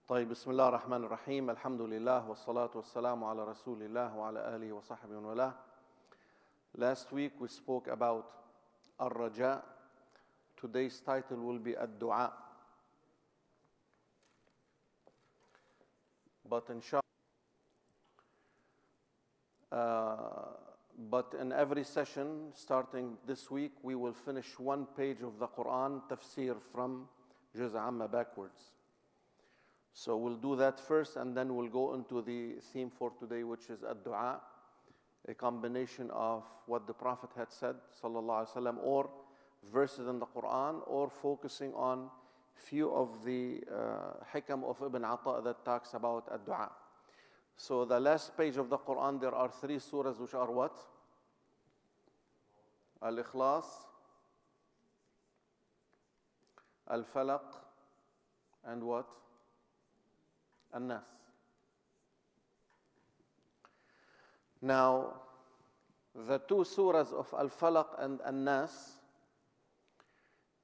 طيب بسم الله الرحمن الرحيم الحمد لله والصلاة والسلام على رسول الله وعلى آله وصحبه ومن والاه. Last week we spoke about الرجاء. Today's title will be الدعاء. But in every session starting this week we will finish one page of the Quran Tafseer from Juz' Amma backwards. So we'll do that first and then we'll go into the theme for today, which is ad-du'a, a combination of what the Prophet had said, sallallahu alaihi wasallam, or verses in the Quran, or focusing on few of the hikam of Ibn Ata that talks about ad-du'a. So the last page of the Quran, there are 3 surahs which are what? Al-Ikhlas, Al-Falaq, and what? الناس. Now, the 2 surahs of Al-Falaq and الناس,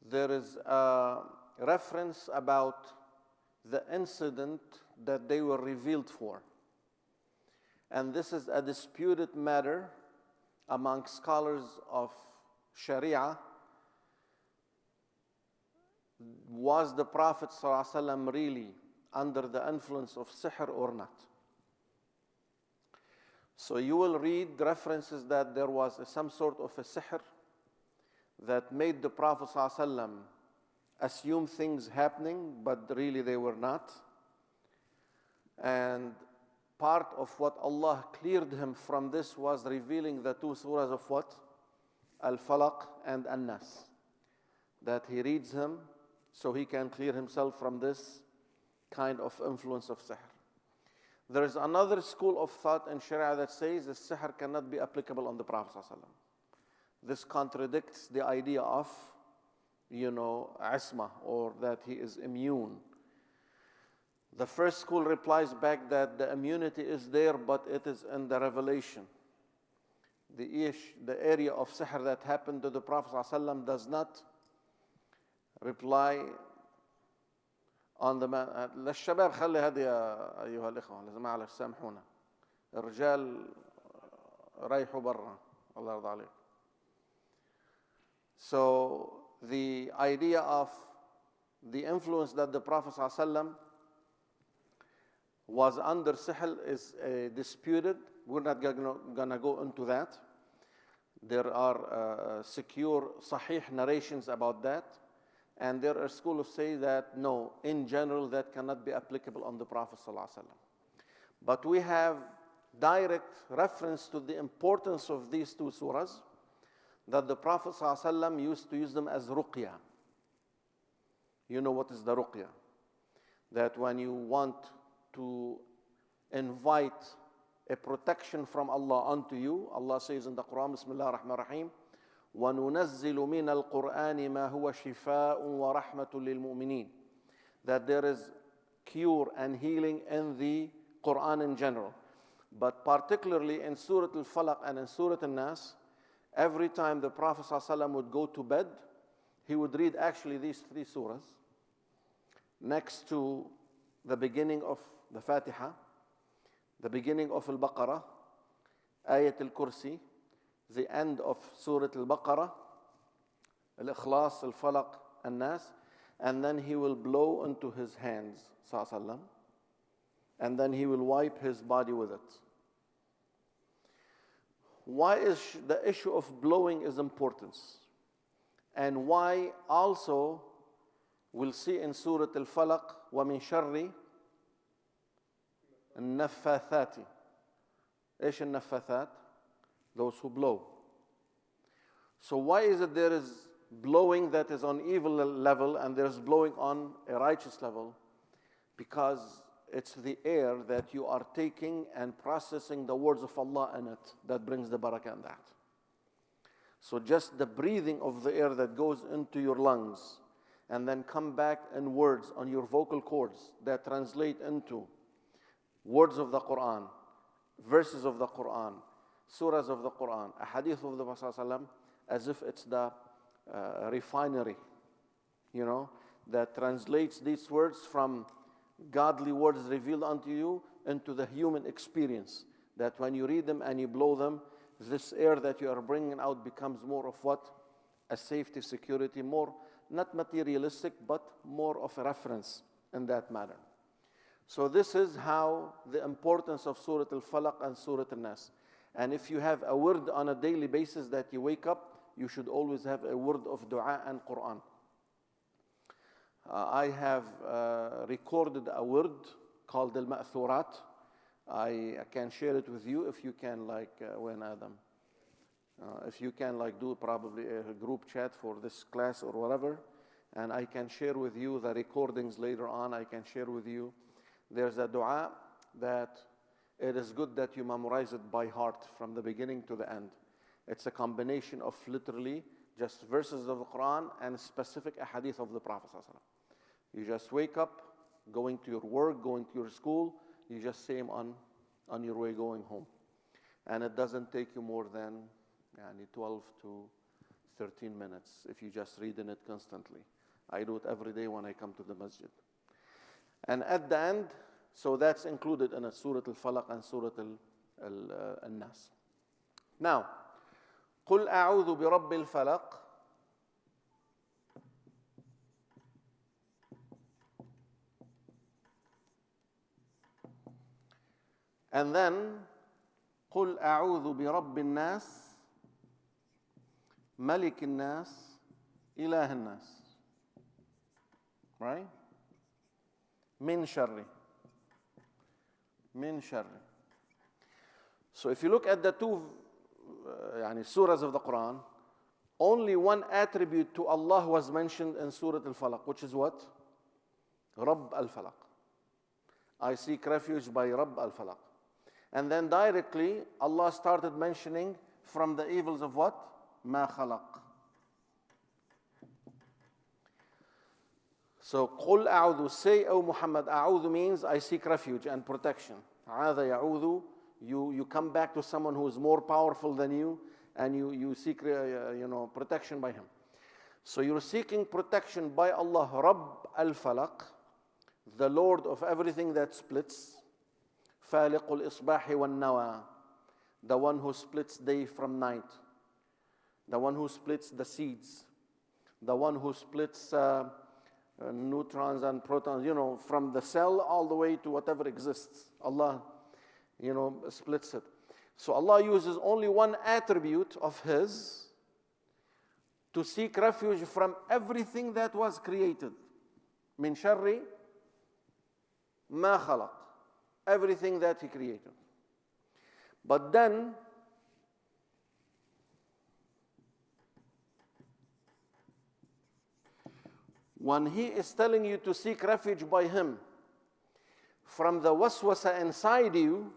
there is a reference about the incident that they were revealed for. And this is a disputed matter among scholars of Sharia. Was the Prophet ﷺ really under the influence of sihr or not? So you will read references that there was some sort of a sihr that made the Prophet ﷺ assume things happening, but really they were not. And part of what Allah cleared him from this was revealing the 2 surahs of what? Al-Falaq and An-Nas. That he reads him so he can clear himself from this kind of influence of sihr. There is another school of thought in Sharia that says the sihr cannot be applicable on the Prophet ﷺ. This contradicts the idea of, isma, or that he is immune. The first school replies back that the immunity is there, but it is in the revelation. The area of sihr that happened to the Prophet ﷺ does not reply on the man. للشباب خلي هذه يا أيها الإخوة لازم معلش سامحونا. الرجال ريحوا برا الله يرضى عليك. So the idea of the influence that the Prophet ﷺ was under sihr is disputed. We're not gonna go into that. There are secure sahih narrations about that. And there are schools who say that no, in general, that cannot be applicable on the Prophet ﷺ. But we have direct reference to the importance of these 2 surahs, that the Prophet ﷺ used to use them as ruqya. You know what is the ruqya? That when you want to invite a protection from Allah onto you, Allah says in the Quran, Bismillah ar-Rahman ar-Rahim, وَنُنَزِّلُ مِنَ الْقُرْآنِ مَا هُوَ شِفَاءٌ وَرَحْمَةٌ لِلْمُؤْمِنِينَ. That there is cure and healing in the Quran in general. But particularly in Surah Al-Falaq and in Surah Al-Nas, every time the Prophet ﷺ would go to bed, he would read actually these 3 surahs next to the beginning of the Fatiha, the beginning of Al-Baqarah, Ayat Al-Kursi, the end of Surah Al-Baqarah, Al-Ikhlas, Al-Falaq, Al-Nas, and then he will blow into his hands, sallallahu, and then he will wipe his body with it. Why is the issue of blowing is important? And why also we'll see in Surah Al-Falaq, وَمِن شَرِّ النَّفَّاثَاتِ. إيش النفاثات? Those who blow. So why is it there is blowing that is on evil level and there's blowing on a righteous level? Because it's the air that you are taking and processing the words of Allah in it that brings the barakah in that. So just the breathing of the air that goes into your lungs and then come back in words on your vocal cords that translate into words of the Quran, verses of the Quran, surahs of the Quran, a hadith of the Prophet ﷺ, as if it's the refinery, that translates these words from godly words revealed unto you into the human experience. That when you read them and you blow them, this air that you are bringing out becomes more of what? A safety, security, more, not materialistic, but more of a reference in that matter. So this is how the importance of Surah Al-Falaq and Surah Al-Nas. And if you have a word on a daily basis that you wake up, you should always have a word of dua and Quran. I have recorded a word called Al-Ma'thurat. I can share it with you if you can, like, when Adam. If you can, like, do probably a group chat for this class or whatever, and I can share with you the recordings later on. I can share with you. There's a dua that it is good that you memorize it by heart from the beginning to the end. It's a combination of literally just verses of the Quran and specific ahadith of the Prophet ﷺ. You just wake up, going to your work, going to your school, you just say them on your way going home. And it doesn't take you more than 12 to 13 minutes if you just read in it constantly. I do it every day when I come to the masjid. And at the end, so that's included in Surah Al-Falaq and Surah Al-Nas. Now, قُلْ أَعُوذُ بِرَبِّ الْفَلَقِ. And then, قُلْ أَعُوذُ بِرَبِّ النَّاسِ مَلِكِ النَّاسِ إِلَهِ النَّاسِ. Right? Min sharri. Min sharri. So if you look at the two surahs of the Quran, only one attribute to Allah was mentioned in Surah Al-Falaq, which is what? Rabb al-Falaq. I seek refuge by Rabb al-Falaq. And then directly, Allah started mentioning from the evils of what? Ma khalaq. So, قُلْ أَعُوذُ, say, O Muhammad, أَعُوذُ means I seek refuge and protection. عَاذَ يَعُوذُ, you come back to someone who is more powerful than you, and you seek protection by him. So you're seeking protection by Allah, Rabb al-Falaq, the Lord of everything that splits, فَالِقُ الْإِصْبَاحِ وَالنَّوَى, the one who splits day from night, the one who splits the seeds, the one who splits neutrons and protons, from the cell all the way to whatever exists. Allah, splits it. So Allah uses only one attribute of His to seek refuge from everything that was created. Min sharri ma khalaq. Everything that He created. But then, when He is telling you to seek refuge by Him from the waswasa inside you,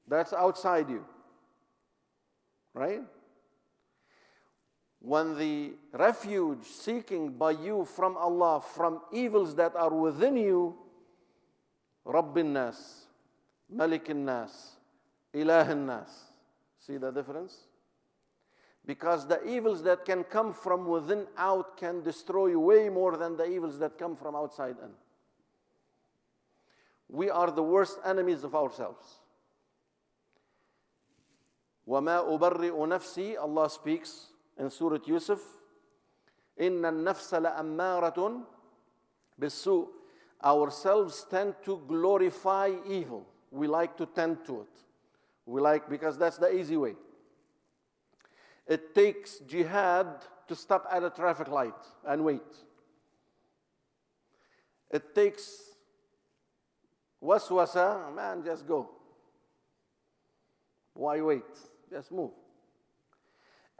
that's outside you. Right? When the refuge seeking by you from Allah, from evils that are within you, Rabbin Nas, Malikin Nas, Ilahin Nas. See the difference? Because the evils that can come from within out can destroy way more than the evils that come from outside in. We are the worst enemies of ourselves. وَمَا أُبَرِّئُ نَفْسِي, Allah speaks in Surah Yusuf, إِنَّ النَّفْسَ لَأَمَّارَةٌ بِالسُّوءِ. Ourselves tend to glorify evil. We like to tend to it. Because that's the easy way. It takes jihad to stop at a traffic light and wait. It takes waswasa, man, just go. Why wait? Just move.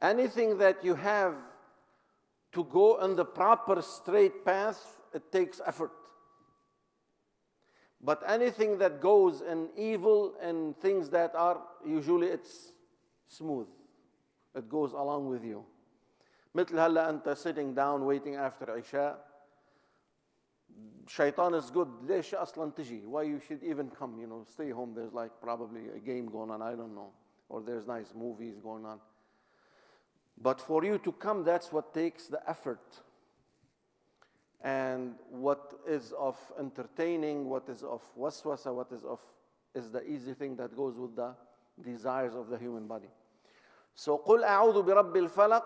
Anything that you have to go on the proper straight path, it takes effort. But anything that goes in evil and things that are, usually it's smooth. It goes along with you. مثل هلا أنت sitting down waiting after Isha. Shaitan is good. ليش أصلا تجي? Why you should even come? Stay home. There's like probably a game going on. I don't know. Or there's nice movies going on. But for you to come, that's what takes the effort. And what is of entertaining, what is of waswasa, is the easy thing that goes with the desires of the human body. So قُلْ أَعُوذُ بِرَبِّ الْفَلَقِ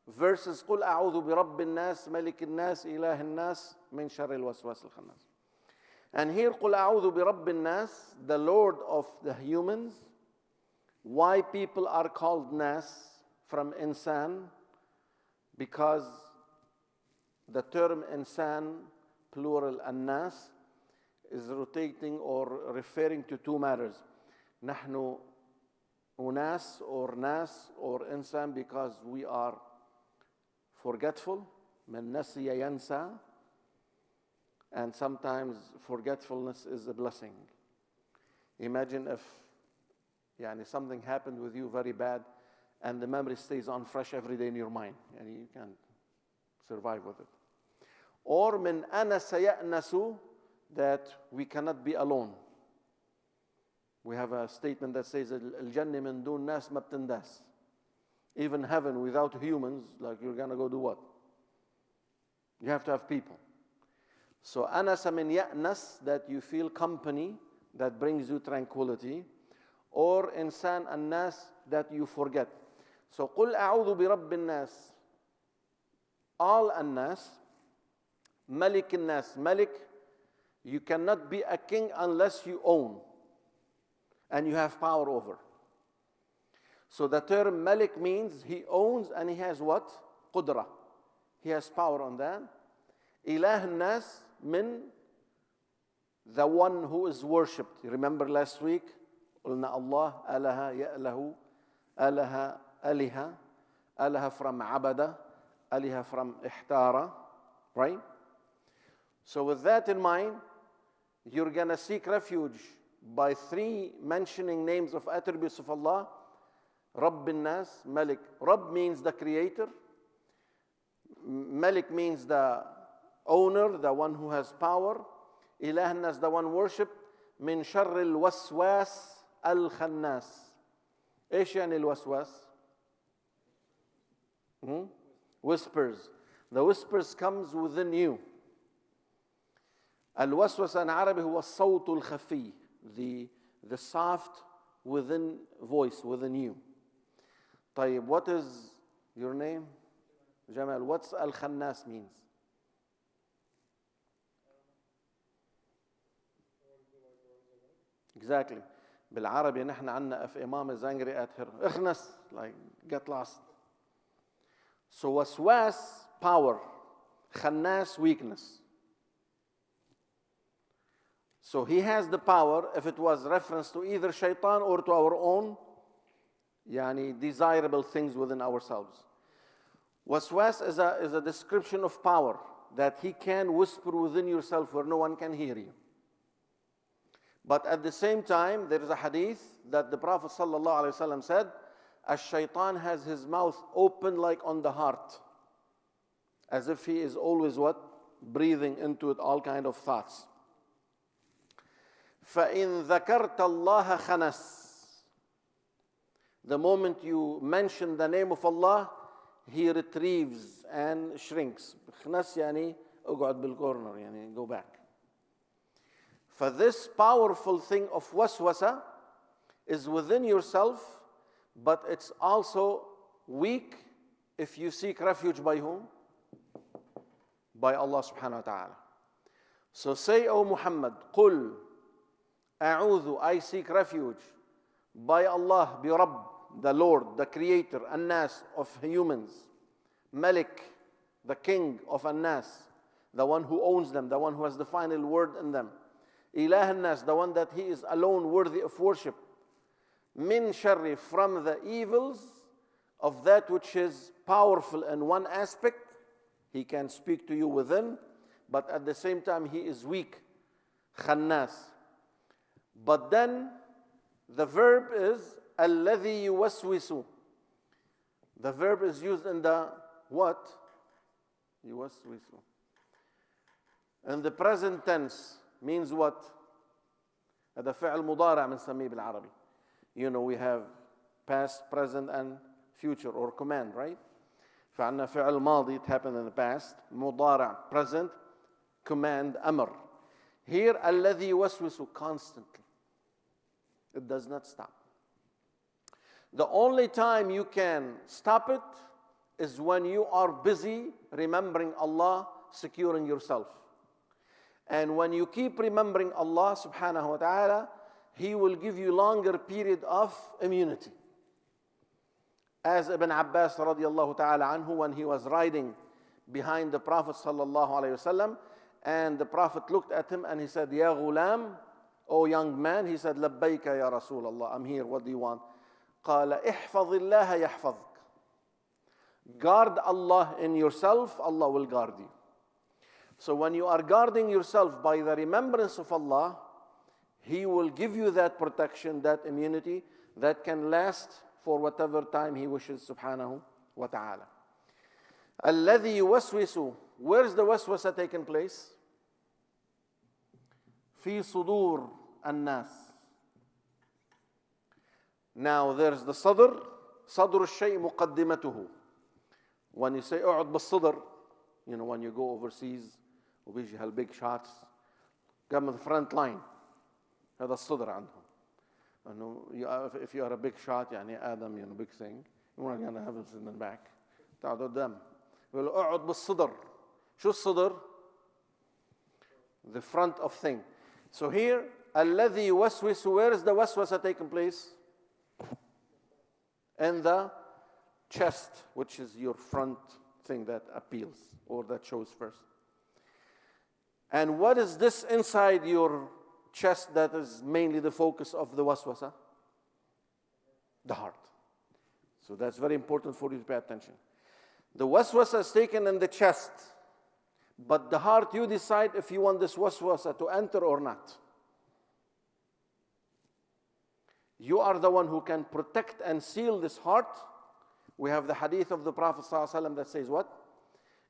versus قُلْ أَعُوذُ بِرَبِّ النَّاسِ مَلِكِ النَّاسِ إِلَهِ النَّاسِ مِنْ شَرِّ الْوَسْوَاسِ الْخَنَّاسِ. And here قُلْ أَعُوذُ بِرَبِّ النَّاسِ, the Lord of the humans. Why people are called nas from insan? Because the term insan, plural الناس, is rotating or referring to two matters. نحن أناس or nas or insan because we are forgetful. من نسي ينسى. And sometimes forgetfulness is a blessing. Imagine if something happened with you very bad and the memory stays on fresh every day in your mind and you can't survive with it. Or من أنس يأنس, that we cannot be alone. We have a statement that says الجنة من دون ناس ما بتنداس. Even heaven without humans, like you're gonna go do what? You have to have people. So أنس من يأنس, that you feel company that brings you tranquility. Or إنسان الناس, that you forget. So قل أعوذ برب الناس, all الناس. ملك الناس, ملك, you cannot be a king unless you own and you have power over. So the term malik means he owns and he has what? قدرة. He has power on that. إله الناس, min, the one who is worshipped. You remember last week? قلنا الله أله يأله أله أله أله from عبد, أله from احتار, right? So with that in mind, you're going to seek refuge by three mentioning names of attributes of Allah. Rabb al-Nas, Malik. Rabb means the creator. Malik means the owner, the one who has power. Ilah al-Nas, the one worshipped. Min sharr al-waswas al-khannas. ايش يعني الوسواس? Whispers. The whispers comes within you. الوسوسة in Arabic هو الصوت الخفي, the soft within voice within you. طيب, what is your name? Jamal. What's al-khannas means? Exactly. بالعربي نحن عنا if imam is angry at her, اخنس, like get lost. So waswas, power. Khannas, weakness. So he has the power if it was reference to either shaitan or to our own desirable things within ourselves. Waswas is a description of power, that he can whisper within yourself where no one can hear you. But at the same time, there is a hadith that the Prophet ﷺ said, "Ash-shaytan has his mouth open like on the heart, as if he is always what? Breathing into it all kind of thoughts." فَإِن ذَكَرْتَ اللَّهَ خَنَسْ. The moment you mention the name of Allah, he retrieves and shrinks. خنس اقعد بالcorner, go back. For this powerful thing of waswasa is within yourself, but it's also weak if you seek refuge by whom? By Allah subhanahu wa ta'ala. So say, O Muhammad, قُلْ أعوذ, I seek refuge by Allah, bi Rabb, the Lord, the Creator, الناس, of humans. Malik, the King of الناس, the one who owns them, the one who has the final word in them. Ilah الناس, the one that he is alone worthy of worship. Min sharri, from the evils of that which is powerful in one aspect. He can speak to you within, but at the same time he is weak. Khannas. But then the verb is الذي يوسوس. The verb is used in the what? يوسوس. In the present tense means what? هذا فعل مضارع بنسميه بالعربي. We have past, present and future or command, right? فعندنا فعل ماضي, it happened in the past, مضارع present, command أمر. Here الذي يوسوس constantly. It does not stop. The only time you can stop it is when you are busy remembering Allah, securing yourself. And when you keep remembering Allah subhanahu wa ta'ala, He will give you longer period of immunity. As Ibn Abbas radiallahu ta'ala anhu, when he was riding behind the Prophet sallallahu alayhi wasallam, and the Prophet looked at him and he said, Ya ghulam, O young man, he said, Labbayka ya Rasulullah, I'm here, what do you want? قال احفظ الله يحفظك. Guard Allah in yourself, Allah will guard you. So when you are guarding yourself by the remembrance of Allah, He will give you that protection, that immunity that can last for whatever time He wishes subhanahu wa ta'ala. الذي يوسوس, where's the waswasa taking place? في صدور الناس. Now there's the صدر, صدر الشيء مقدمته. When you say اقعد بالصدر, you know, when you go overseas وبيجي هالbig shots, قام the front line. هذا الصدر عندهم. إنه if you are a big shot, يعني آدم, you know, big thing, you're not gonna have it in the back. تقعد قدام. يقول اقعد بالصدر. شو الصدر? The front of thing. So here, الذي يوسوس, where is the waswasa taking place? In the chest, which is your front thing that appeals or that shows first. And what is this inside your chest that is mainly the focus of the waswasa? The heart. So that's very important for you to pay attention. The waswasa is taken in the chest, but the heart, you decide if you want this waswasa to enter or not. You are the one who can protect and seal this heart. We have the hadith of the Prophet ﷺ that says what?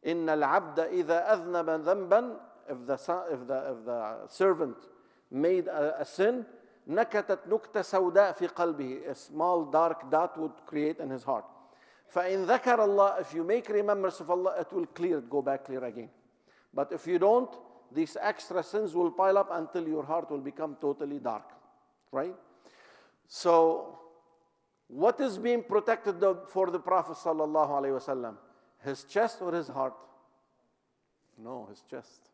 إِنَّ الْعَبْدَ إِذَا أَذْنَبَ ذَنْبًا, if the servant made a sin, نكتت نكتة سوداء في قلبه, a small dark dot would create in his heart. فإن ذكر الله, if you make remembrance of Allah, it will clear, go back clear again. But if you don't, these extra sins will pile up until your heart will become totally dark, right? So, what is being protected for the Prophet sallallahu alaihi wasallam? His chest or his heart? No, his chest.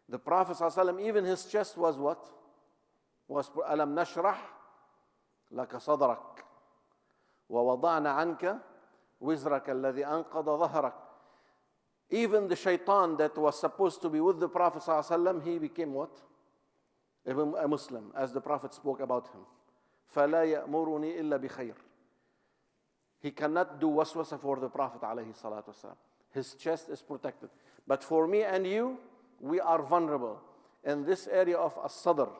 The Prophet sallallahu alaihi wasallam, even his chest was what? Was ألم نشرح لك صدرك ووضعنا عنك وزرك الذي أنقض ظهرك. Even the shaitan that was supposed to be with the Prophet sallallahu alaihi wasallam, he became what? A Muslim, as the Prophet spoke about him. فلا يأمرني إلا بخير. He cannot do waswasa for the Prophet عليه الصلاة والسلام. His chest is protected. But for me and you, we are vulnerable in this area of الصدر.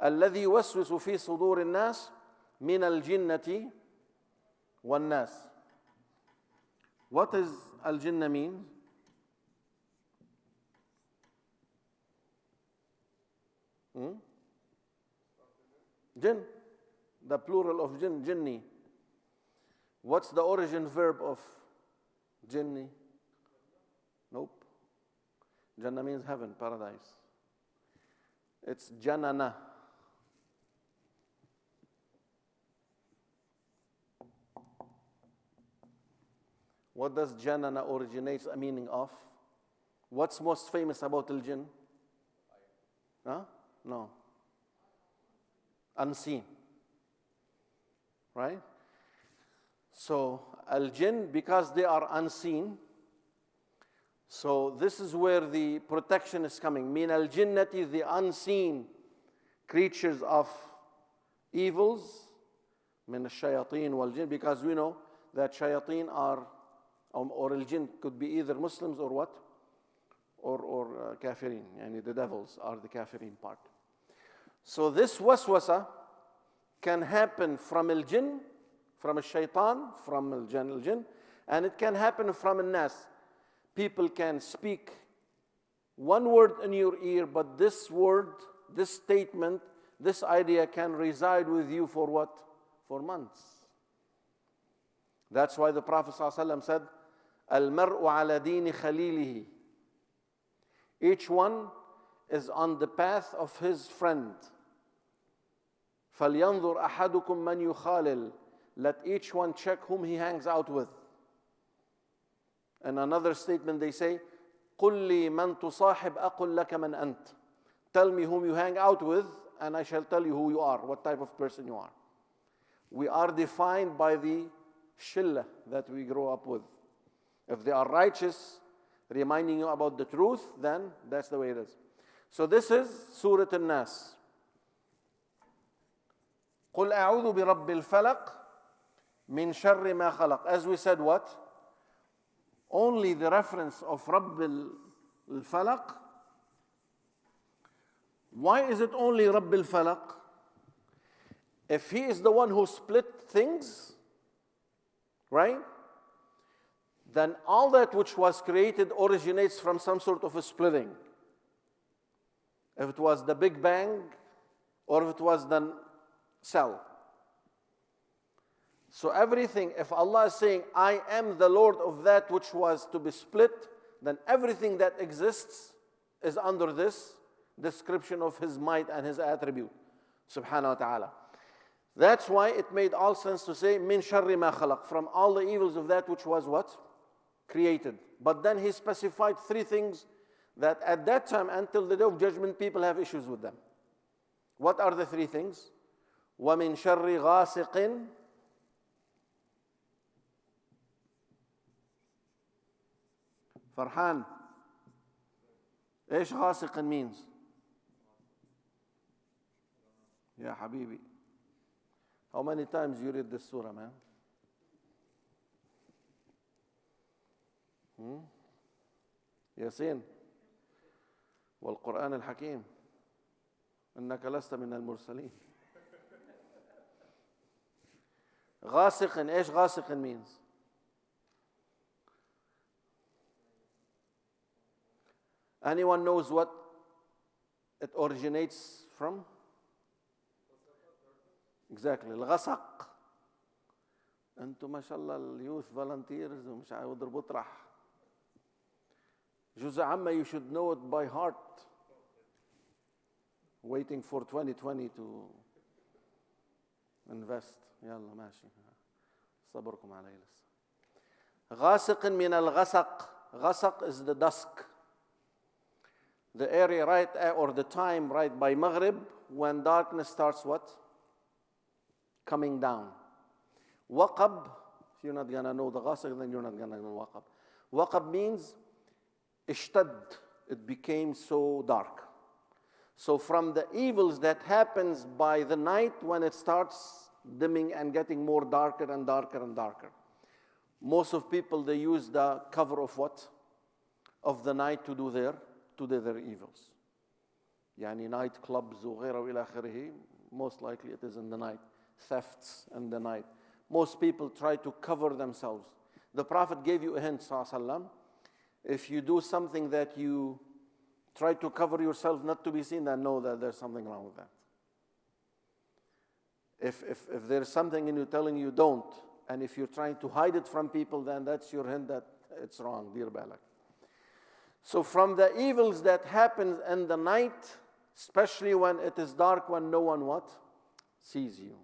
الذي يوسوس في صدور الناس من الجنة والناس. What does الجنة mean? Jinn. The plural of jinn, jinni. What's the origin verb of jinni? Nope. Jannah means heaven, paradise. It's janana. What does janana originates a meaning of? What's most famous about al-jinn? Huh? No. Unseen. Right? So, al-jinn, because they are unseen, so this is where the protection is coming. Min al-jinnati, the unseen creatures of evils, min al-shayateen wal-jinn, because we know that shayateen are, or al-jinn could be either Muslims or what? Or kafirin, yani the devils are the kafirin part. So this waswasa can happen from al-jinn, from al-shaytan, from al-jinn, and it can happen from al-nas. People can speak one word in your ear, but this word, this statement, this idea can reside with you for what? For months. That's why the Prophet ﷺ said, المرء على دين خليله. Each one is on the path of his friend. فلينظر أحدكم من يخالل. Let each one check whom he hangs out with. In another statement they say, قل لي من تصاحب أقل لك من أنت. Tell me whom you hang out with, and I shall tell you who you are, what type of person you are. We are defined by the shillah that we grow up with. If they are righteous, reminding you about the truth, then that's the way it is. So this is Surah الناس. قل أعوذ برب الفلق من شر ما خلق. As we said, what? Only the reference of رب الفلق. Why is it only رب الفلق? If he is the one who split things, right? Then all that which was created originates from some sort of a splitting. If it was the Big Bang, or if it was the cell. So everything, if Allah is saying, I am the Lord of that which was to be split, then everything that exists is under this description of His might and His attribute, subhanahu wa ta'ala. That's why it made all sense to say, min sharri ma khalaq, from all the evils of that which was what? Created. But then He specified three things that at that time, until the day of judgment, people have issues with them. What are the three things? وَمِن شَرِّ غَاسِقٍ Farhan, إيش غاسق means? Ya Habibi. How many times you read this surah, man? ياسين والقرآن الحكيم إنك لست من المرسلين. غاسق, إيش غاسق means? Anyone knows what it originates from? Exactly, الغسق. أنتم ما شاء الله اليوث volunteers ومش يضربوا طرح. جزء عامة, you should know it by heart. Waiting for 2020 to invest. يلا ماشي. صبركم علي لسه. غاسق من الغسق. غسق is the dusk. The area right, or the time right by Maghrib, when darkness starts what? Coming down. Waqab, if you're not going to know the ghasaq, then you're not going to know waqab. Waqab means ishtad, it became so dark. So from the evils that happens by the night when it starts dimming and getting more darker and darker and darker. Most of people, they use the cover of what? Of the night to do their evils. Yani nightclubs, غيره إلى آخره, most likely it is in the night. Thefts in the night. Most people try to cover themselves. The Prophet gave you a hint, sallallahu alaihi wasallam. If you do something that you try to cover yourself not to be seen, then know that there's something wrong with that. If there's something in you telling you don't, and if you're trying to hide it from people, then that's your hint that it's wrong, dear Balak. So from the evils that happens in the night, especially when it is dark, when no one what? Sees you.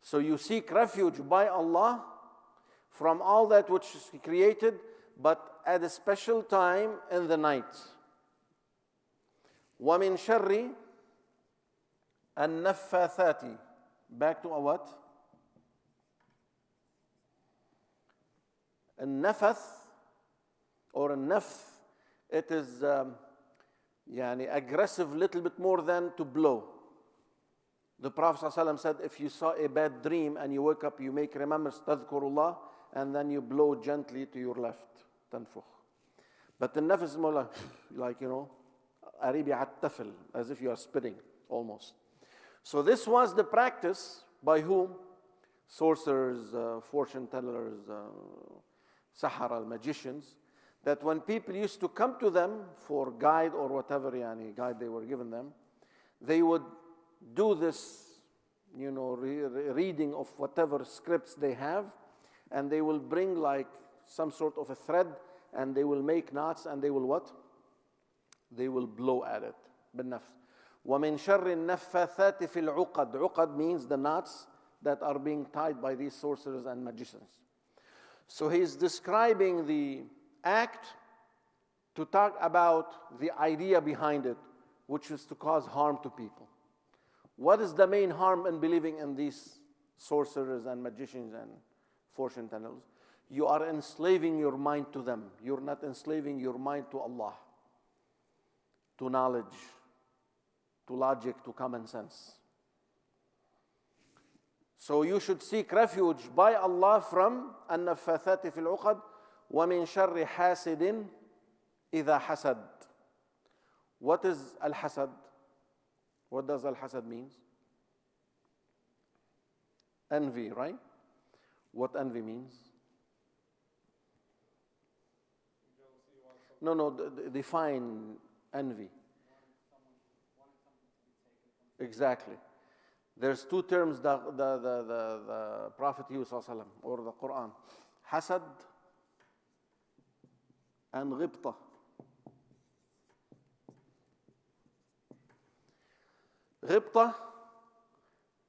So you seek refuge by Allah from all that which is created, but at a special time in the night. وَمِن شَرِّ النَّفَّاثَاتِ. Back to a what? النفث or النفث. It is aggressive, little bit more than to blow. The Prophet ﷺ said, if you saw a bad dream and you wake up, you make remembrance, تذكرullah, and then you blow gently to your left, تنفخ. But the nafs is more like أريبي عالتفل, as if you are spitting, almost. So this was the practice by whom? Sorcerers, fortune tellers, sahara, magicians, that when people used to come to them for guide or whatever guide they were given them, they would do this, reading of whatever scripts they have, and they will bring like some sort of a thread, and they will make knots, and they will what? They will blow at it. بالنفس. ومن شر النفاثات في العقد. عقد means the knots that are being tied by these sorcerers and magicians. So he's describing the act to talk about the idea behind it, which is to cause harm to people. What is the main harm in believing in these sorcerers and magicians and fortune tellers? You are enslaving your mind to them. You're not enslaving your mind to Allah, to knowledge, to logic, to common sense. So you should seek refuge by Allah from النفاثات في العقد ومن شر حاسد إذا حسد. What is al-hasad? What does al-hasad mean? Envy, right? What envy means? No, define envy. Exactly. There's two terms the Prophet used, or the Quran. Hasad and غبطة. غبطة,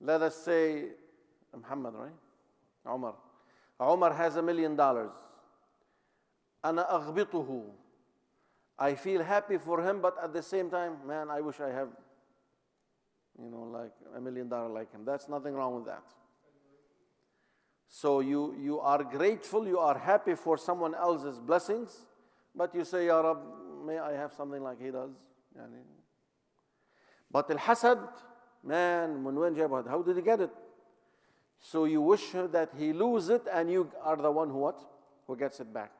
let us say, Muhammad, right? Umar has $1 million. أنا أغبطه. I feel happy for him, but at the same time, man, I wish I have, like $1 million like him. That's nothing wrong with that. So you are grateful, you are happy for someone else's blessings, but you say, Ya Rab, may I have something like he does? But al-hasad, man, how did he get it? So you wish that he lose it, and you are the one who gets it back.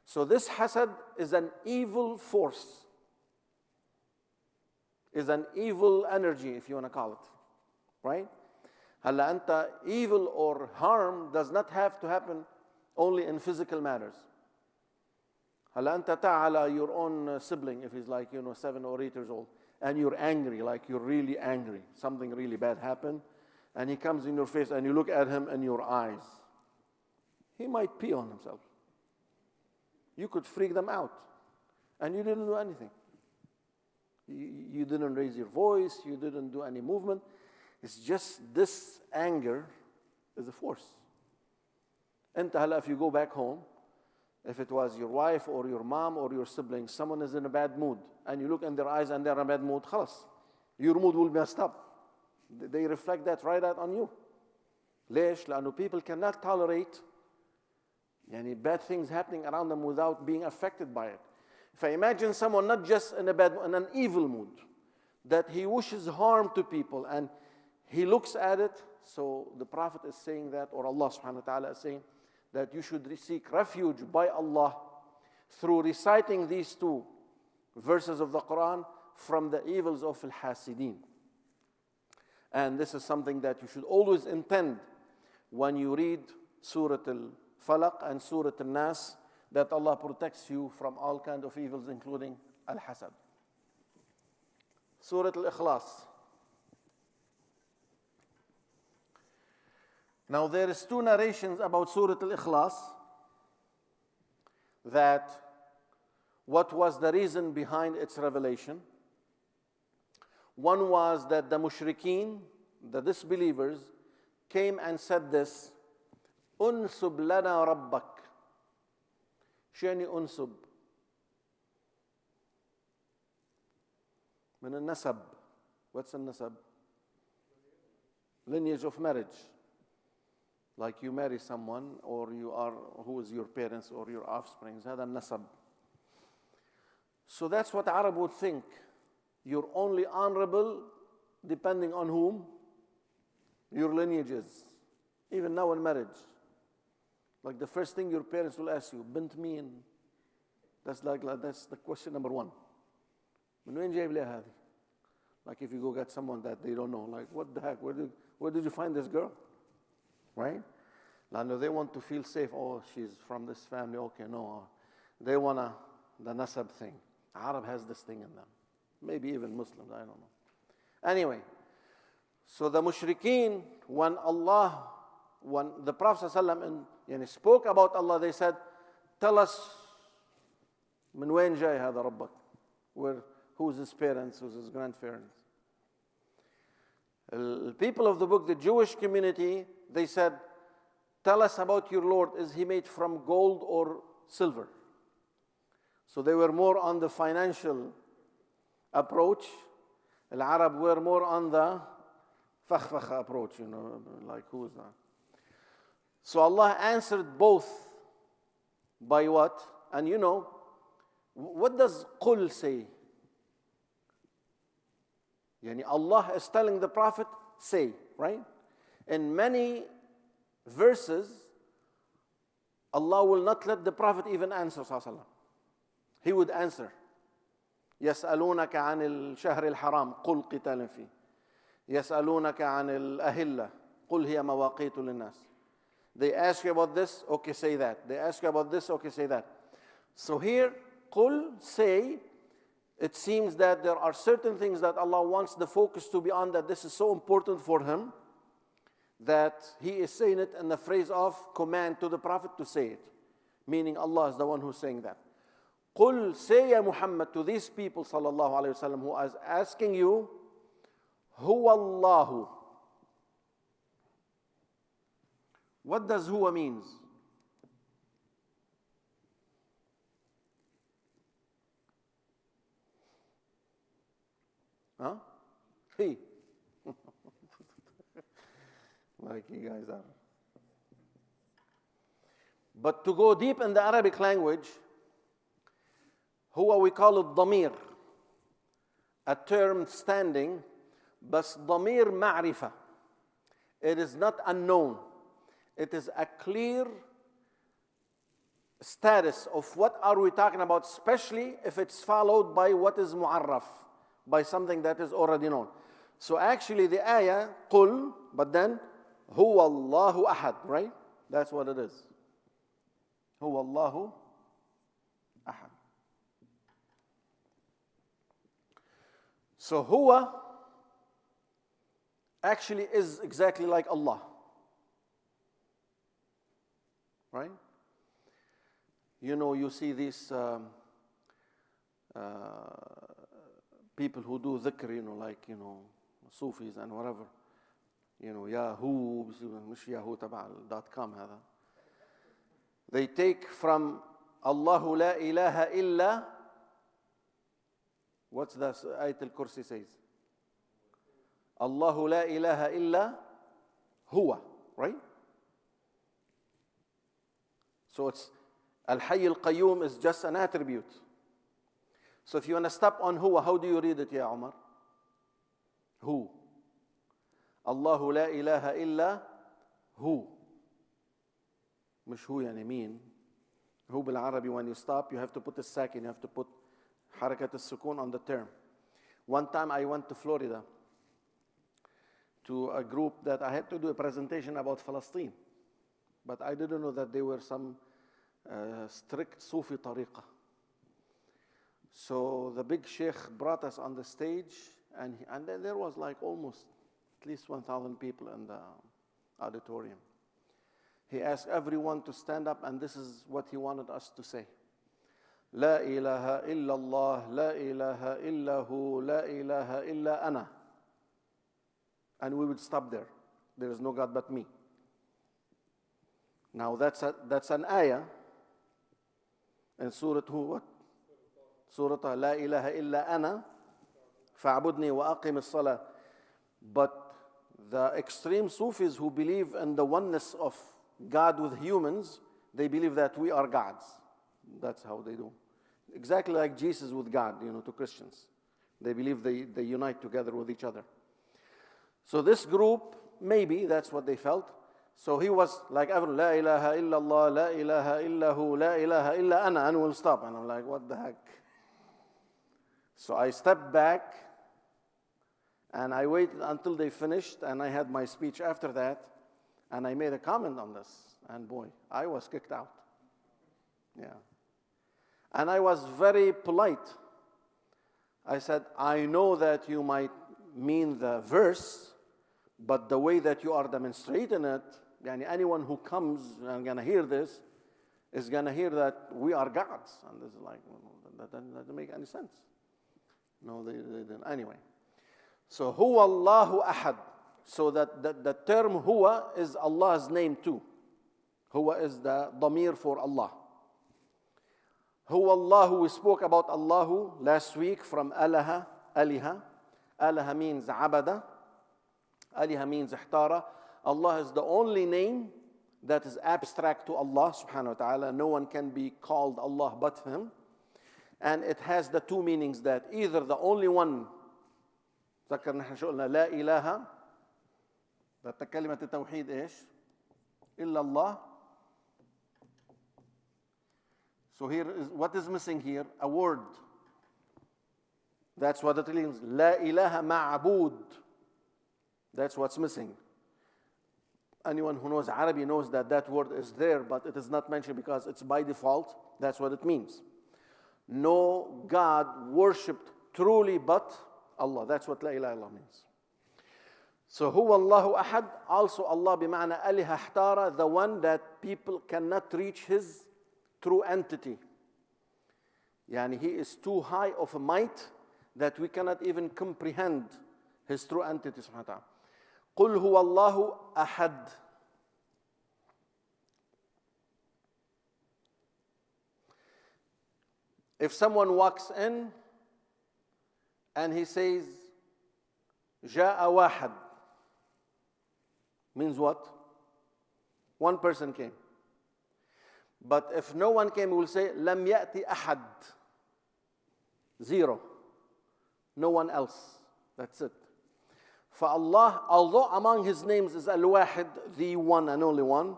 So this hasad is an evil force, is an evil energy, if you want to call it, right? هلا أنت, evil or harm does not have to happen only in physical matters. هلا أنت تعال your own sibling, if he's like 7 or 8 years old, and you're angry, like you're really angry, something really bad happened, and he comes in your face and you look at him in your eyes, he might pee on himself. You could freak them out, and you didn't do anything. You didn't raise your voice, you didn't do any movement. It's just this anger is a force. أنت هلا, if you go back home, if it was your wife or your mom or your sibling, someone is in a bad mood, and you look in their eyes and they're in a bad mood, خلاص, your mood will be messed up. They reflect that right out on you. ليش؟ لأنه people cannot tolerate bad things happening around them without being affected by it. If I imagine someone not just in an evil mood, that he wishes harm to people and he looks at it, so the Prophet is saying that, or Allah subhanahu wa ta'ala is saying, that you should seek refuge by Allah through reciting these 2 verses of the Quran from the evils of al-hasidin. And this is something that you should always intend when you read Surah Falaq and Surah الناس, that Allah protects you from all kinds of evils, including al-hasad. Surah al-Ikhlas. Now there is 2 narrations about Surah al-Ikhlas, that what was the reason behind its revelation. One was that the mushrikeen, the disbelievers, came and said this, أنسب لنا ربك. شو يعني أنسب؟ من النسب. What's النسب? Lineage of marriage. Like you marry someone, or you are, who is your parents or your offspring. هذا النسب. So that's what Arab would think. You're only honorable depending on whom your lineage is. Even now in marriage. Like the first thing your parents will ask you, bint meen? That's the question number 1. من وين جايب لها هذه? Like if you go get someone that they don't know, like what the heck, where did you find this girl? Right? Now they want to feel safe. Oh, she's from this family. Okay, no. They want the nasab thing. Arab has this thing in them. Maybe even Muslims, I don't know. Anyway, so the mushrikeen, when the Prophet ﷺ spoke about Allah, they said, tell us, من وين جاي هذا ربك? Who's his parents, who's his grandparents? The people of the book, the Jewish community, they said, tell us about your Lord. Is he made from gold or silver? So they were more on the financial approach. The Arab were more on the fakhfakha approach, like who's that? So Allah answered both by what? And what does qul say? Allah is telling the Prophet, say, right? In many verses, Allah will not let the Prophet even answer, sallallahu alaihi wasallam. He would answer. يسألونك عن الشهر الحرام قل قتال فيه. يسألونك عن الأهلة قل هي مواقيت للناس. They ask you about this, okay, say that. They ask you about this, okay, say that. So here, قل, say, it seems that there are certain things that Allah wants the focus to be on, that this is so important for Him, that He is saying it in the phrase of command to the Prophet to say it. Meaning Allah is the one who's saying that. قل, say ya Muhammad to these people, sallallahu alayhi wasallam, who are asking you, huwa Allahu. What does huwa means? Huh? He. Like you guys are. But to go deep in the Arabic language, huwa, we call it dhamir, a term standing, but dhamir ma'rifa. It is not unknown. It is a clear status of what are we talking about, especially if it's followed by what is mu'arraf, by something that is already known. So actually the ayah, qul, but then, huwa Allahu ahad, right? That's what it is. Huwa Allahu ahad. So huwa actually is exactly like Allah. Right? You see these people who do dhikr, like, Sufis and whatever. Yahoo, مش Yahoo تبع .com هذا. They take from Allahu la ilaha illa, what's that Ayat al-Kursi says? Allahu la ilaha illa huwa, right? So it's Al-Hayy al-Qayyum is just an attribute. So if you want to stop on huwa, how do you read it, Ya Umar? Who? Allahu la ilaha illa hu. مش هو يعني مين. هو بالعربي, when you stop, you have to put a sakin, you have to put حركة السكون on the term. One time I went to Florida to a group that I had to do a presentation about Palestine. But I didn't know that they were some strict Sufi tariqah. So the big Sheikh brought us on the stage, and then there was like almost at least 1,000 people in the auditorium. He asked everyone to stand up, and this is what he wanted us to say. La ilaha illallah, la ilaha illahu, la ilaha illa ana. And we would stop there. There is no God but me. Now that's an ayah in Surah who? What? Surah La ilaha illa ana fa'budni wa aqim as-salah. But the extreme Sufis who believe in the oneness of God with humans, they believe that we are gods. That's how they do. Exactly like Jesus with God, to Christians. They believe they unite together with each other. So this group, maybe that's what they felt. So he was like, La ilaha illallah, la ilaha illahu, la ilaha illa ana, and we'll stop. And I'm like, what the heck? So I stepped back, and I waited until they finished, and I had my speech after that, and I made a comment on this. And boy, I was kicked out. Yeah. And I was very polite. I said, I know that you might mean the verse, but the way that you are demonstrating it, anyone who comes and gonna hear this, is going to hear that we are gods. And this is like, that doesn't make any sense. No, they didn't. Anyway. So, huwa Allahu ahad. So that the term huwa is Allah's name too. Huwa is the damir for Allah. Huwa Allahu, we spoke about Allahu last week from alaha, aliha. Alaha means abada. Aliha means ihtara. Allah is the only name that is abstract to Allah subhanahu wa ta'ala. No one can be called Allah but Him. And it has the two meanings, that either the only one, ذكر نحن شو قلنا لا إله، that كلمة التوحيد إيش؟ إلا الله. So here is, what is missing here? A word. That's what it means. لا إله معبود. That's what's missing. Anyone who knows Arabic knows that that word is there, but it is not mentioned because it's by default. That's what it means. No God worshipped truly but Allah. That's what La ilaha illallah means. So huwa Allahu ahad, also Allah bima'na aliha ihtara, the one that people cannot reach His true entity. Yani He is too high of a might that we cannot even comprehend His true entity subhanahu wa ta'ala. قُلْ هُوَ اللَّهُ أَحَدٌ. If someone walks in and he says, جاء واحد, means what? One person came. But if no one came, we will say, لم يأتي أحد. Zero. No one else. That's it. For Allah, although among His names is Al-Wahid, the one and only one,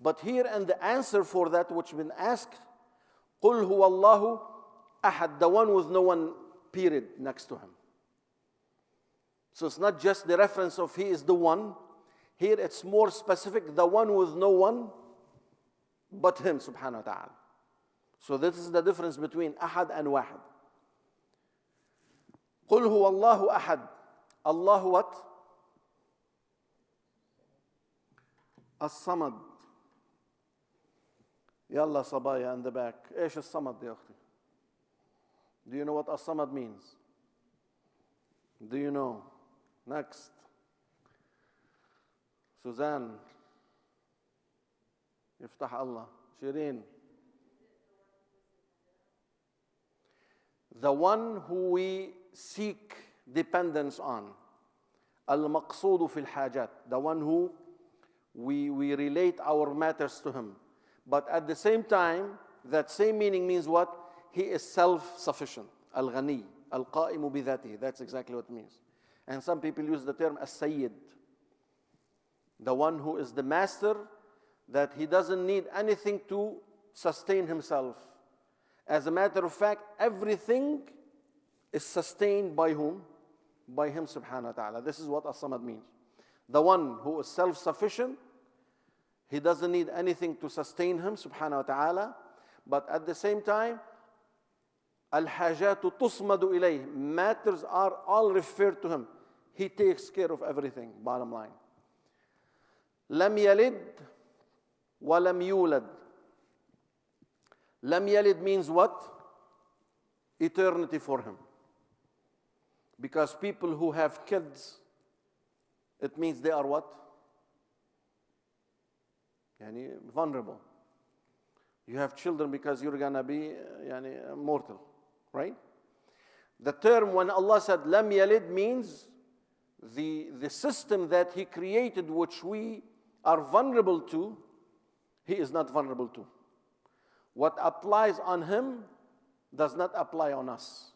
but here in the answer for that which has been asked, قُلْ هُوَ اللَّهُ أَحَدٌ, the one with no one period next to Him. So it's not just the reference of He is the one. Here it's more specific, the one with no one but Him subhanahu wa ta'ala. So this is the difference between Ahad and Wahid. قُلْ هُوَ اللَّهُ أَحَدٌ. Allah what? As-Samad. Yalla Sabaya in the back. إيش الصمد يا أختي? Do you know what As-Samad means? Do you know? Next. Suzanne. يفتح الله. Shireen. The one who we seek dependence on. Al-Maqsudu fil Hajat. The one who we relate our matters to Him. But at the same time, that same meaning means what? He is self-sufficient. Al-Ghani. Al-Qa'imu bidhatihi. That's exactly what it means. And some people use the term As-Sayyid. The one who is the master, that he doesn't need anything to sustain himself. As a matter of fact, everything is sustained by whom? By Him subhanahu wa ta'ala. This is what As-Samad means. The one who is self-sufficient, he doesn't need anything to sustain him subhanahu wa ta'ala, but at the same time, al-hajatu tusmadu ilayh, matters are all referred to Him. He takes care of everything, bottom line. Lam yalid wa lam yulad. Lam yalid means what? Eternity for Him. Because people who have kids, it means they are what? Yani vulnerable. You have children because you're going to be yani, mortal, right? The term when Allah said lam yalid means the system that He created which we are vulnerable to, He is not vulnerable to. What applies on Him does not apply on us.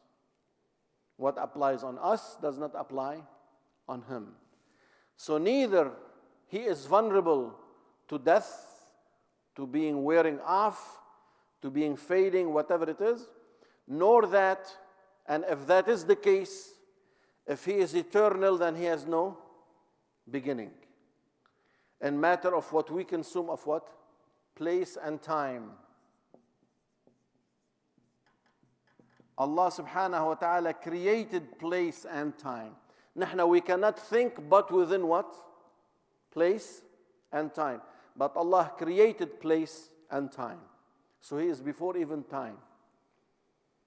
What applies on us does not apply on Him. So neither He is vulnerable to death, to being wearing off, to being fading, whatever it is, nor that, and if that is the case, if He is eternal, then He has no beginning. In matter of what we consume of what? Place and time. Allah subhanahu wa ta'ala created place and time. Nahna, we cannot think but within what? Place and time. But Allah created place and time. So he is before even time.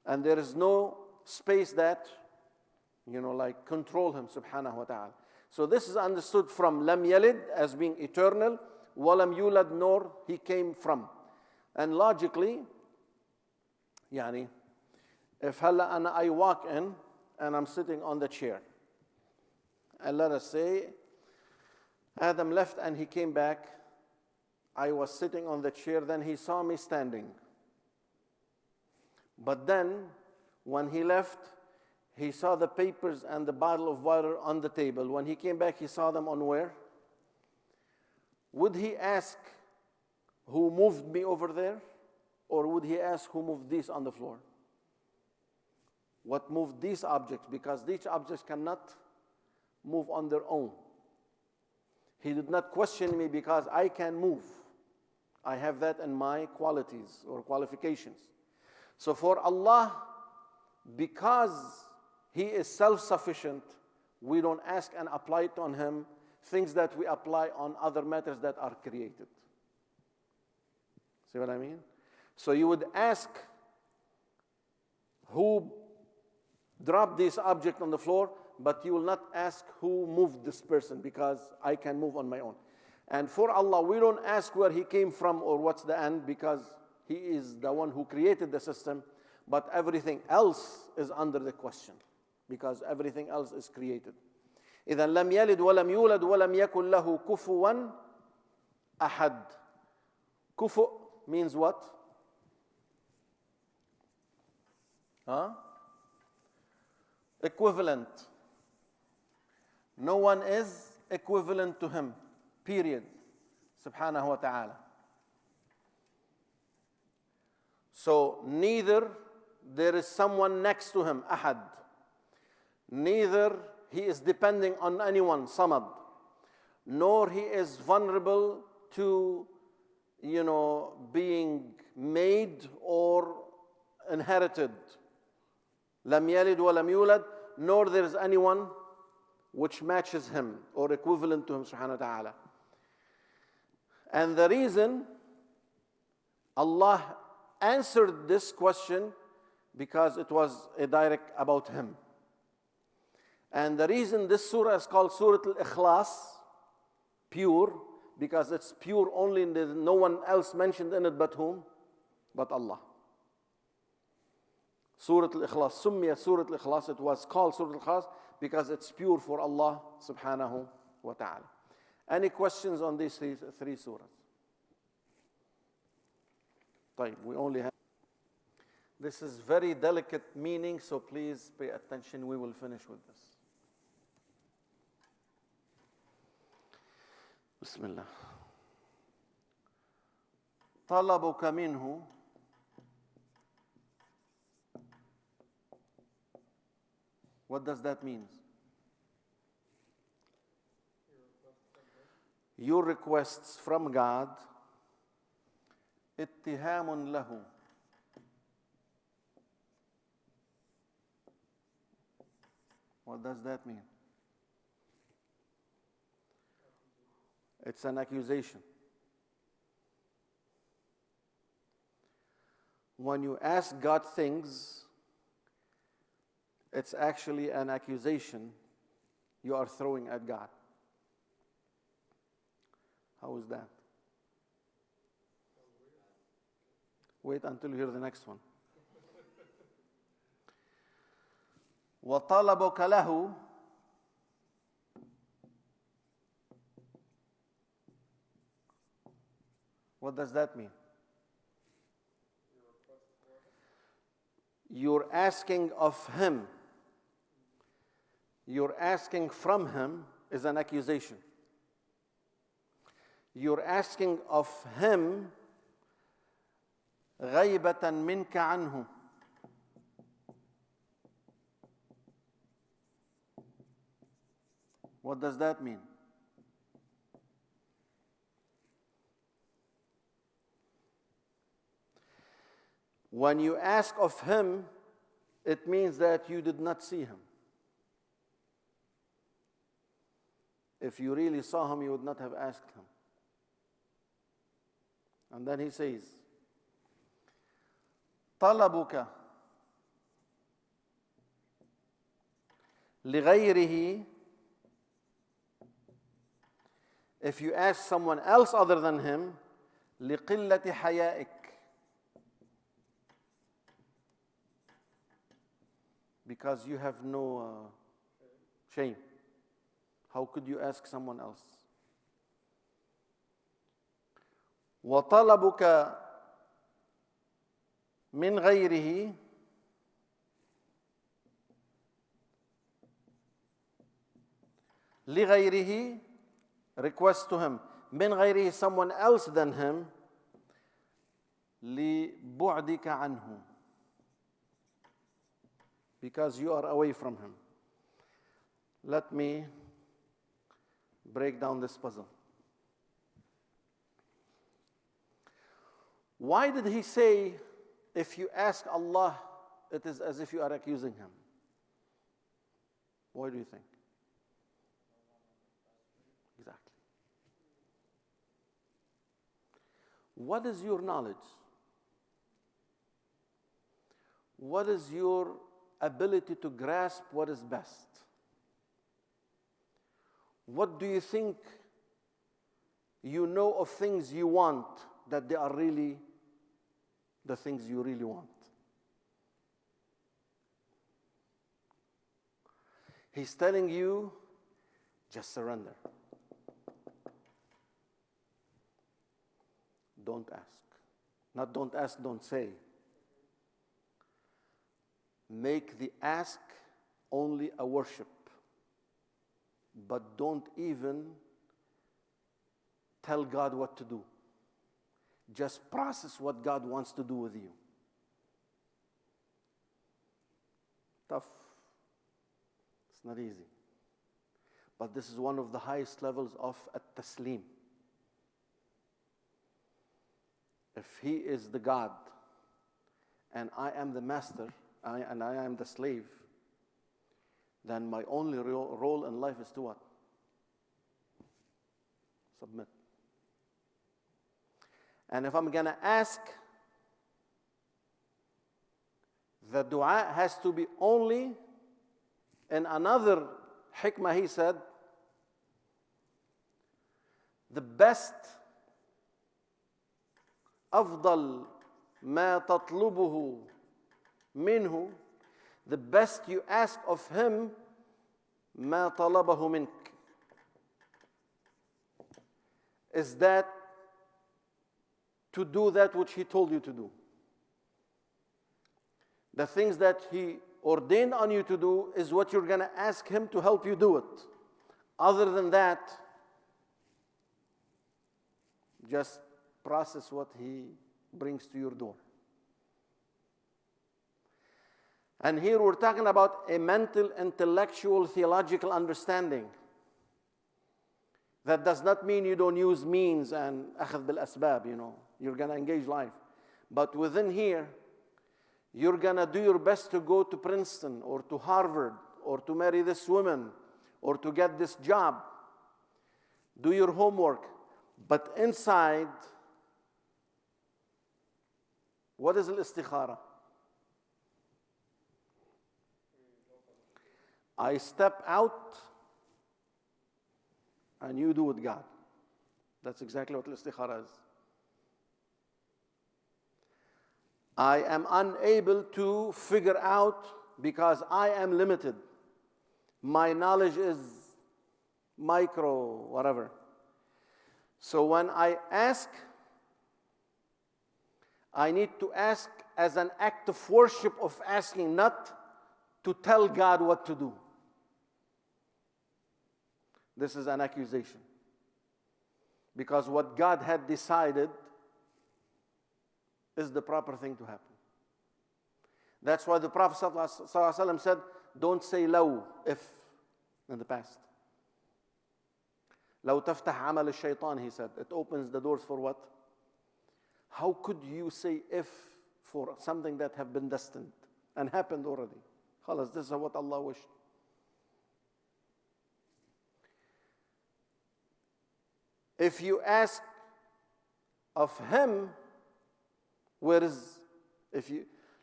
And there is no space that, like control him, subhanahu wa ta'ala. So this is understood from lam yalid as being eternal, walam yulad, nor he came from. And logically, if I walk in and I'm sitting on the chair, and let us say Adam left and he came back, I was sitting on the chair, then he saw me standing. But then, when he left, he saw the papers and the bottle of water on the table. When he came back, he saw them on where? Would he ask who moved me over there? Or would he ask who moved these on the floor? What moved these objects? Because these objects cannot move on their own. He did not question me because I can move. I have that in my qualities or qualifications. So for Allah, because He is self-sufficient, we don't ask and apply it on Him things that we apply on other matters that are created. See what I mean? So you would ask who dropped this object on the floor, but you will not ask who moved this person because I can move on my own. And for Allah, we don't ask where He came from or what's the end because He is the one who created the system, but everything else is under the question because everything else is created. إذا لم يلد ولم يولد ولم يكن له كفوا أحد. Kufu means what? Equivalent. No one is equivalent to Him. Period. Subhanahu wa ta'ala. So neither there is someone next to Him, ahad. Neither He is depending on anyone, samad. Nor He is vulnerable to, being made or inherited. Lam yalid wa lam yulad. Nor there is anyone which matches Him or equivalent to Him, subhanahu wa ta'ala. And the reason Allah answered this question because it was a direct about Him. And the reason this surah is called Surah Al-Ikhlas, pure, because it's pure only, there's no one else mentioned in it but whom? But Allah. Surah Al-Ikhlas, Summiya Surah Al-Ikhlas, it was called Surah Al-Ikhlas because it's pure for Allah subhanahu wa ta'ala. Any questions on these three surahs? طيب, we only have. This is very delicate meaning, so please pay attention. We will finish with this. Bismillah. طلبك منه What does that mean? Your requests from God, اتهام له. What does that mean? It's an accusation. When you ask God things, it's actually an accusation you are throwing at God. How is that? Wait until you hear the next one. وطلبك له. What does that mean? You're asking of Him. You're asking from Him is an accusation. You're asking of Him غيبة منك عنه. What does that mean? When you ask of Him, it means that you did not see Him. If you really saw Him, you would not have asked Him. And then He says, طلبك لغيره, if you ask someone else other than him, لقلة حيائك, because you have no shame. How could you ask someone else? وطلبك من غيره, لغيره, request to him, من غيره, someone else than him, لبعدك عنه, because you are away from him. Let me break down this puzzle. Why did he say, if you ask Allah, it is as if you are accusing him? Why do you think? Exactly. What is your knowledge? What is your ability to grasp what is best? What do you think you know of things you want that they are really the things you really want? He's telling you, just surrender. Don't ask. Not don't ask, don't say. Make the ask only a worship, but don't even tell God what to do. Just process what God wants to do with you. Tough. It's not easy. But this is one of the highest levels of at-taslim. If He is the God and I am the master and I am the slave, then my only role in life is to what? Submit. And if I'm going to ask, the dua has to be only in another hikmah. He said, the best, أفضل ما تطلبه منه, the best you ask of him, ما طلبه منك, is that to do that which he told you to do. The things that he ordained on you to do is what you're going to ask him to help you do it. Other than that, just process what he brings to your door. And here we're talking about a mental, intellectual, theological understanding. That does not mean you don't use means and أخذ بالأسباب, You're going to engage life. But within here, you're going to do your best to go to Princeton or to Harvard or to marry this woman or to get this job. Do your homework. But inside, what is al-istikhara? I step out and you do with God. That's exactly what al-istikhara is. I am unable to figure out because I am limited. My knowledge is micro, whatever. So when I ask, I need to ask as an act of worship of asking, not to tell God what to do. This is an accusation. Because what God had decided is the proper thing to happen. That's why the Prophet ﷺ said, don't say law, if, in the past. لو تفتح عمل الشيطان, he said. It opens the doors for what? How could you say if for something that have been destined and happened already? خلاص, this is what Allah wished. If you ask of him,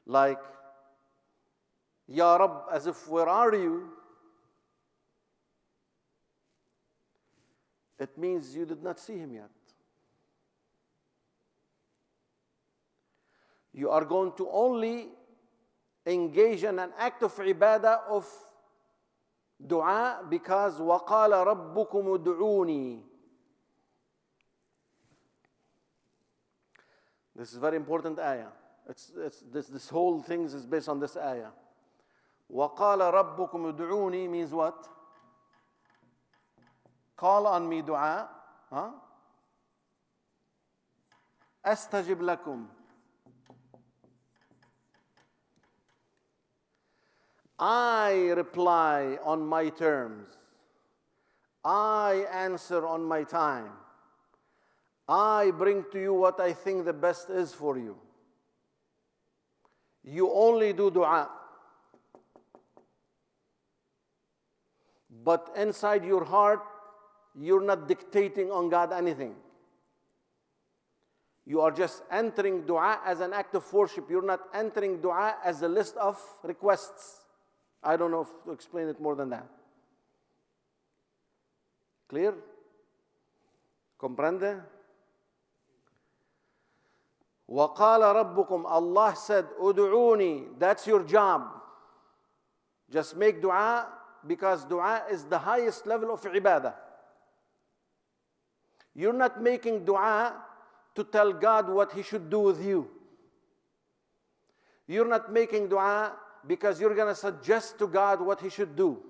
Like, Ya Rab, as if, where are you? It means you did not see him yet. You are going to only engage in an act of ibadah, of dua, because وَقَالَ رَبُّكُمُ ادْعُونِي. This is very important ayah. This whole thing is based on this ayah. وَقَالَ رَبُّكُمُ ادْعُونِي means what? Call on me, dua. Huh? أَسْتَجِبْ لَكُمْ. I reply on my terms. I answer on my time. I bring to you what I think the best is for you. You only do dua. But inside your heart, you're not dictating on God anything. You are just entering dua as an act of worship. You're not entering dua as a list of requests. I don't know if to explain it more than that. Clear? Comprende? وَقَالَ رَبُّكُمْ. Allah said, Udu'uni. That's your job. Just make dua, because dua is the highest level of ibadah. You're not making dua to tell God what He should do with you. You're not making dua because you're going to suggest to God what He should do.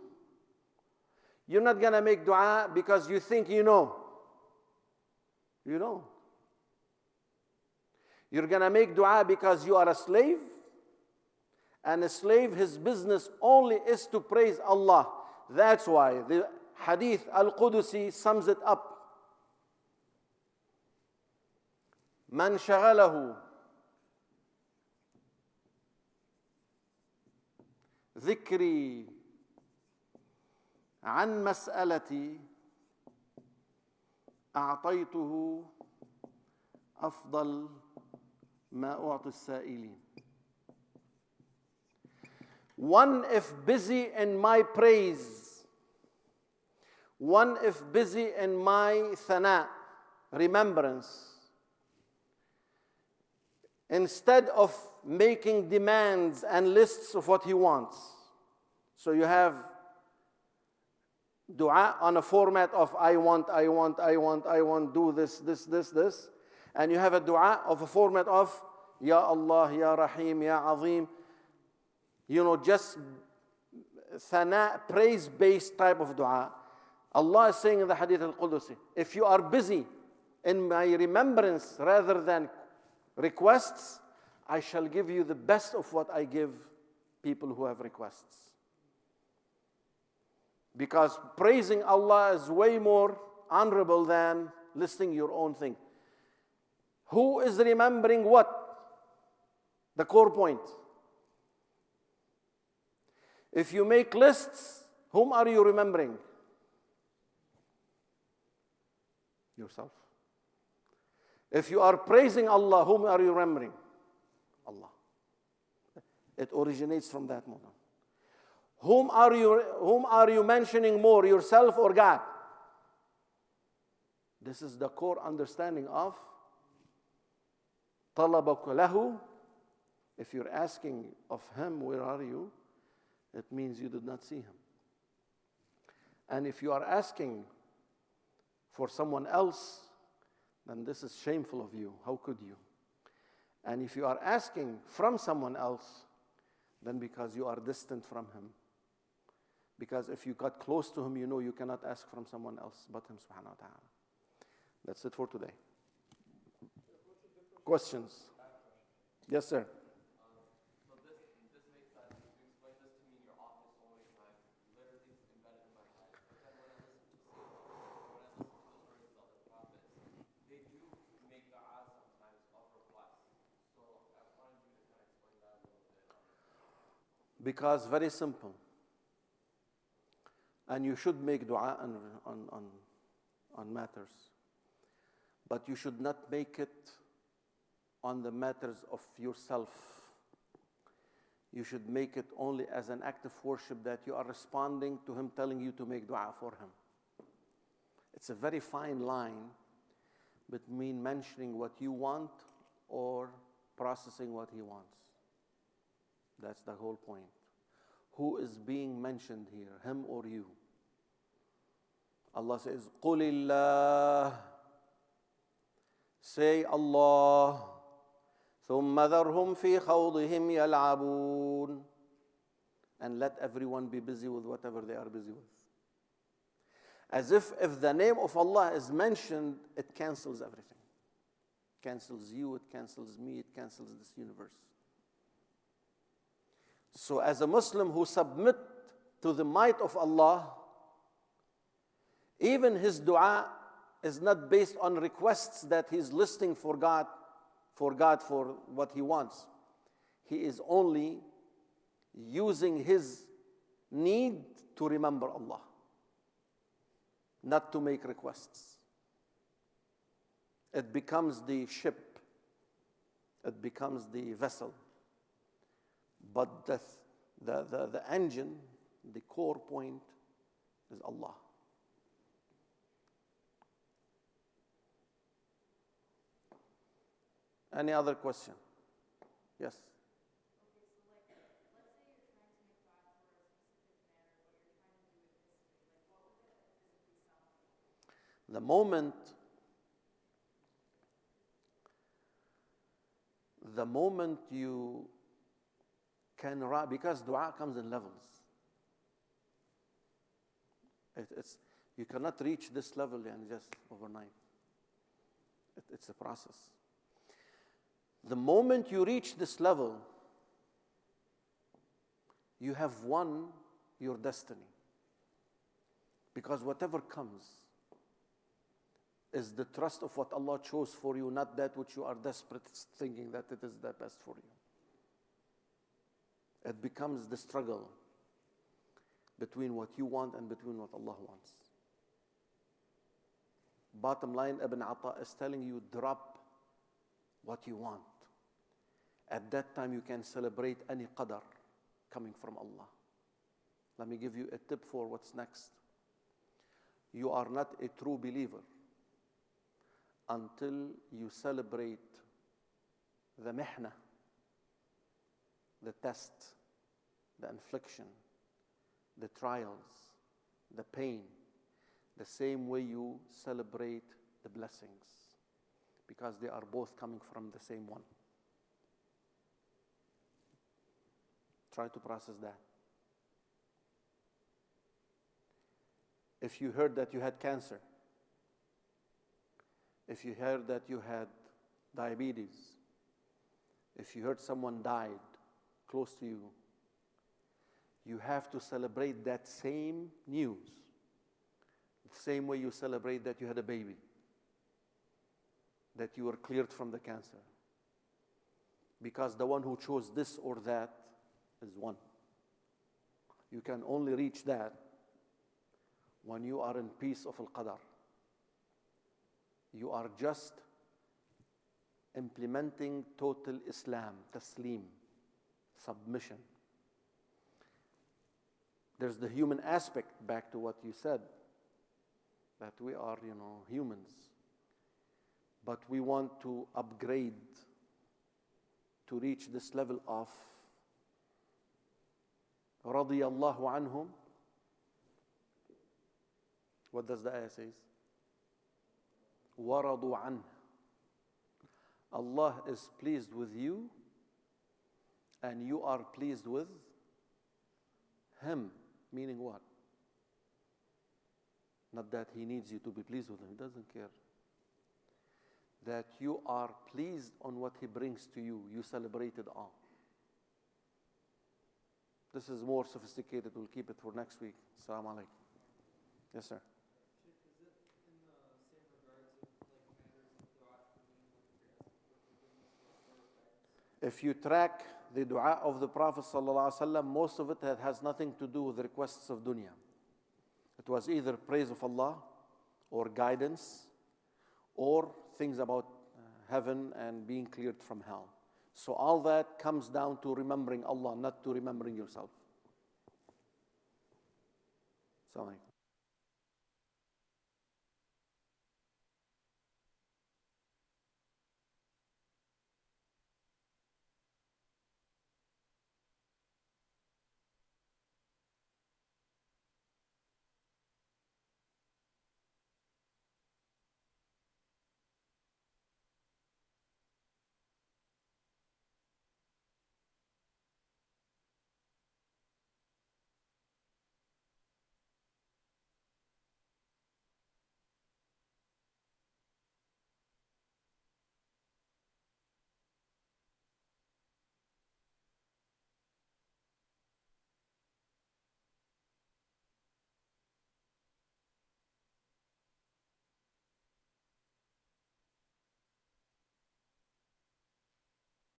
You're not going to make dua because you think you know. You know. You're going to make dua because you are a slave. And a slave, his business only is to praise Allah. That's why the hadith al-Qudusi sums it up. من شغله ذكري عن مسألتي أعطيته أفضل ما أعطي السائلين. One, if busy in my praise, one, if busy in my thana, remembrance, instead of making demands and lists of what he wants. So you have dua on a format of I want, do this. And you have a dua of a format of Ya Allah, Ya Rahim, Ya Azim. You know, just thana, praise-based type of dua. Allah is saying in the Hadith al-Qudusi, if you are busy in my remembrance rather than requests, I shall give you the best of what I give people who have requests. Because praising Allah is way more honorable than listing your own thing. Who is remembering what? The core point. If you make lists, whom are you remembering? Yourself. If you are praising Allah, whom are you remembering? Allah. It originates from that moment. Whom are you mentioning more, yourself or God? This is the core understanding of طلبك له. If you're asking of Him, where are you? It means you did not see Him. And if you are asking for someone else, then this is shameful of you. How could you? And if you are asking from someone else, then because you are distant from Him. Because if you got close to Him, you know you cannot ask from someone else but Him subhanahu wa ta'ala. That's it for today. Questions? Yes, sir. So this makes sense. You explained this to me in your office so many times. Literally embedded in my head. But then when I listen to the stories of the prophets, they do make dua sometimes of requests. So I wanted you to kind of explain that a little bit. Because very simple. And you should make dua on matters. But you should not make it on the matters of yourself. you should make it only as an act of worship that you are responding to him telling you to make dua for him. It's a very fine line between mentioning what you want or processing what he wants. That's the whole point. Who is being mentioned here, him or you? Allah says, قُلِ اللَّهِ, say Allah, ثُمَّ ذَرْهُمْ فِي خَوْضِهِمْ يَلْعَبُونَ, and let everyone be busy with whatever they are busy with. As if the name of Allah is mentioned, it cancels everything. It cancels you, it cancels me, it cancels this universe. So as a Muslim who submit to the might of Allah, even his dua is not based on requests that he's listing for God for what he wants. He is only using his need to remember Allah, not to make requests. It becomes the ship, it becomes the vessel. But the engine, the core point is Allah. Any other question? Yes? Okay, so let's say you're trying to make dua for a specific manner, but you're trying to do it physically. What would that physically sound like? The moment you can, because dua comes in levels. You cannot reach this level and just overnight. It's a process. The moment you reach this level, you have won your destiny. Because whatever comes is the trust of what Allah chose for you, not that which you are desperate thinking that it is the best for you. It becomes the struggle between what you want and between what Allah wants. Bottom line, Ibn Atta is telling you, drop what you want. At that time, you can celebrate any qadar coming from Allah. Let me give you a tip for what's next. You are not a true believer until you celebrate the mihna, the test, the infliction, the trials, the pain, the same way you celebrate the blessings, because they are both coming from the same one. Try to process that. If you heard that you had cancer, if you heard that you had diabetes, if you heard someone died close to you, you have to celebrate that same news, the same way you celebrate that you had a baby, that you were cleared from the cancer. Because the one who chose this or that is one. You can only reach that when you are in peace of al-qadar. You are just implementing total Islam, taslim, submission. There's the human aspect, back to what you said, that we are, humans. But we want to upgrade to reach this level of radiyallahu anhum. What does the ayah say? وَرَضُوا عَنْهُ. Allah is pleased with you and you are pleased with Him. Meaning what? Not that He needs you to be pleased with Him. He doesn't care. That you are pleased on what He brings to you. You celebrated all. This is more sophisticated. We'll keep it for next week. Assalamu alaikum. Yes, sir. Sheikh, is it in the same regards of matters of dua for If you track the dua of the Prophet ﷺ, most of it has nothing to do with requests of dunya. It was either praise of Allah or guidance or things about heaven and being cleared from hell. So all that comes down to remembering Allah, not to remembering yourself. Assalamu alaikum.